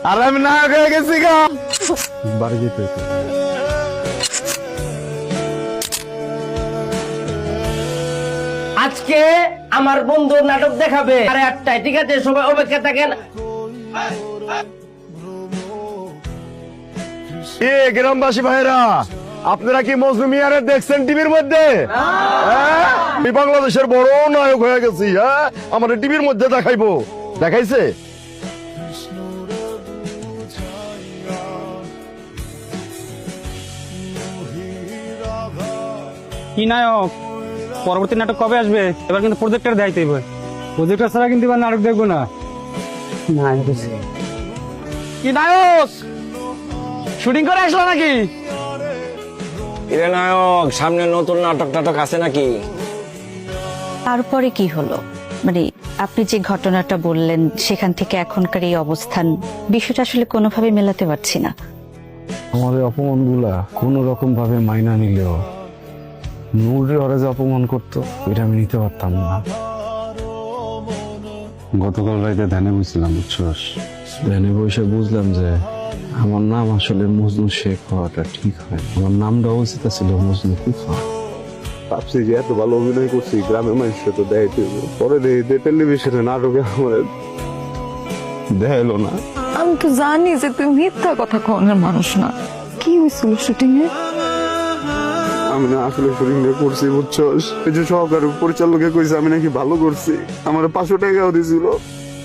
আর আমি না হয়ে গেছি গা বাড়ি যেতে হতো। আজকে আমার বন্ধু নাটক দেখাবে 8:30, ঠিক আছে? সবাই অপেক্ষা থাকেন। এ গ্রামবাসী ভাইরা, আপনারা কি মজনু মিয়ারে দেখছেন টিভির মধ্যে? হ্যাঁ? আমি বাংলাদেশের বড় নায়ক হয়ে গেছি। হ্যাঁ, আমার টিভির মধ্যে দেখাইবো। দেখাইছে? কি নায়ক, পরবর্তী নাটক কবে আসবে? এবার কিন্তু প্রজেক্টর দেখাইতে হবে। প্রজেক্টর ছাড়া কিন্তু এবার নাটক দেখবো না। কি নায়ক, শুটিং করে আসলো নাকি? এরে নায়ক, সামনে নতুন নাটক টাটক আছে নাকি? তারপরে কি হলো? মানে আপনি যে ঘটনাটা বললেন সেখান থেকে এখনকার এই অবস্থান, বিষয়টা আসলে কোনোভাবে মেলাতে পারছি না। আমাদের অপমান গুলা কোন রকম ভাবে মাইনা নিলেও নূরে ওরা যে অপমান করতো এটা আমি নিতে পারতাম না। গতকাল রাতে ধ্যানে বসছিলাম, বুঝছস? ধ্যানে বসে বুঝলাম যে আমার নাম আসলে মজনু শেখ হওয়াটা ঠিক হয়। আমার নামটা উচিত ছিল মজনু কুফা। ভাবছি যে এত ভালো অভিনয় করছি, গ্রামের মানুষকে তো দেখাইতে হবে। পরে দেখি টেলিভিশনে নাটকে আমার দেখাইলো না। আমি তো জানি যে তুই মিথ্যা কথা কনের মানুষ না। কি হয়েছিল শুটিং এ? আমি না আসলে শুটিংটা করছি, বুঝছস? এই যে সহকারী পরিচালকে কইছে আমি নাকি ভালো করছি, আমার 500 টাকাও দিছিল।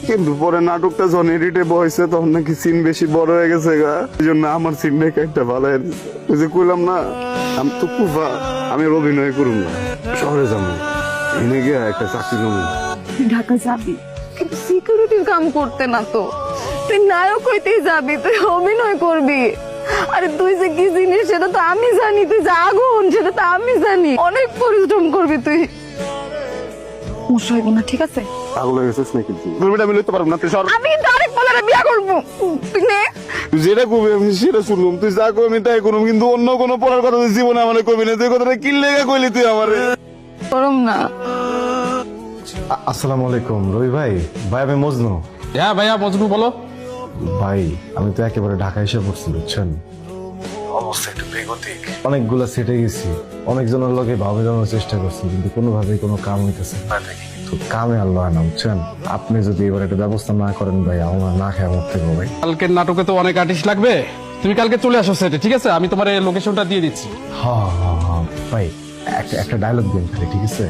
কিন্তু পরে নাটকটা যখন এডিটে বসে তখন নাকি সিন বেশি বড় হয়ে গেছে গা, এই জন্য আমার সিনটাকে একটা ভালো হয়ে দিছে। ওই যে কইলাম না, আমি তো কুফা, আমি আর অভিনয় করুন না, শহরে যাবো, এনে গিয়ে একটা চাকরি নেবো। তুই ঢাকা যাবি কিন্তু সিকিউরিটির কাম করতে না তো। তুই নায়ক হইতেই যাবি, তুই অভিনয় করবি। আরে তুই যে কি জিনিস সেটা তো আমি জানি, তুই যে আগুন সেটা তো আমি জানি। অনেক পরিশ্রম করবি তুই। সমস্যা হইব না, ঠিক আছে? পাগল হয়ে গেছিস নাকি তুই? তুমি আমি লইতে পারবো না, তুই সর। আমি কিন্তু আরেক বলারে বিয়া করবো। তুই নে। তুই যেটা কবি আমি সেটা শুনলাম, তুই যা কবি আমি তাই করুম, কিন্তু অন্য কোনো পড়ার কথা তুই জীবনে আমার কবি না। তুই কথাটা কি লেগে কইলি তুই আমারে? করম না। আসসালামু আলাইকুম রবি ভাই। ভাই আমি মজনু। হ্যাঁ ভাইয়া, মজনু বলো। ভাই আমি তো একেবারে ঢাকা এসে পড়ছি, বুঝছেন? অবস্থা একটু বেগতিক। অনেকগুলা সেটে গেছি, অনেকজনের লোকে ভাবে জানার চেষ্টা করছি, কিন্তু কোনোভাবেই কোনো কাম হইতেছে না। তো কামে আল্লাহ না, বুঝছেন? আপনি যদি এবার একটা ব্যবস্থা না করেন ভাই, আমার না খেয়ে মরতে হবে ভাই। কালকের নাটকে তো অনেক আর্টিস্ট লাগবে, তুমি কালকে চলে আসো সেটে, ঠিক আছে? আমি তোমার লোকেশনটা দিয়ে দিচ্ছি। হ্যাঁ হ্যাঁ হ্যাঁ ভাই, একটা ডায়লগ দিন খালি, ঠিক আছে?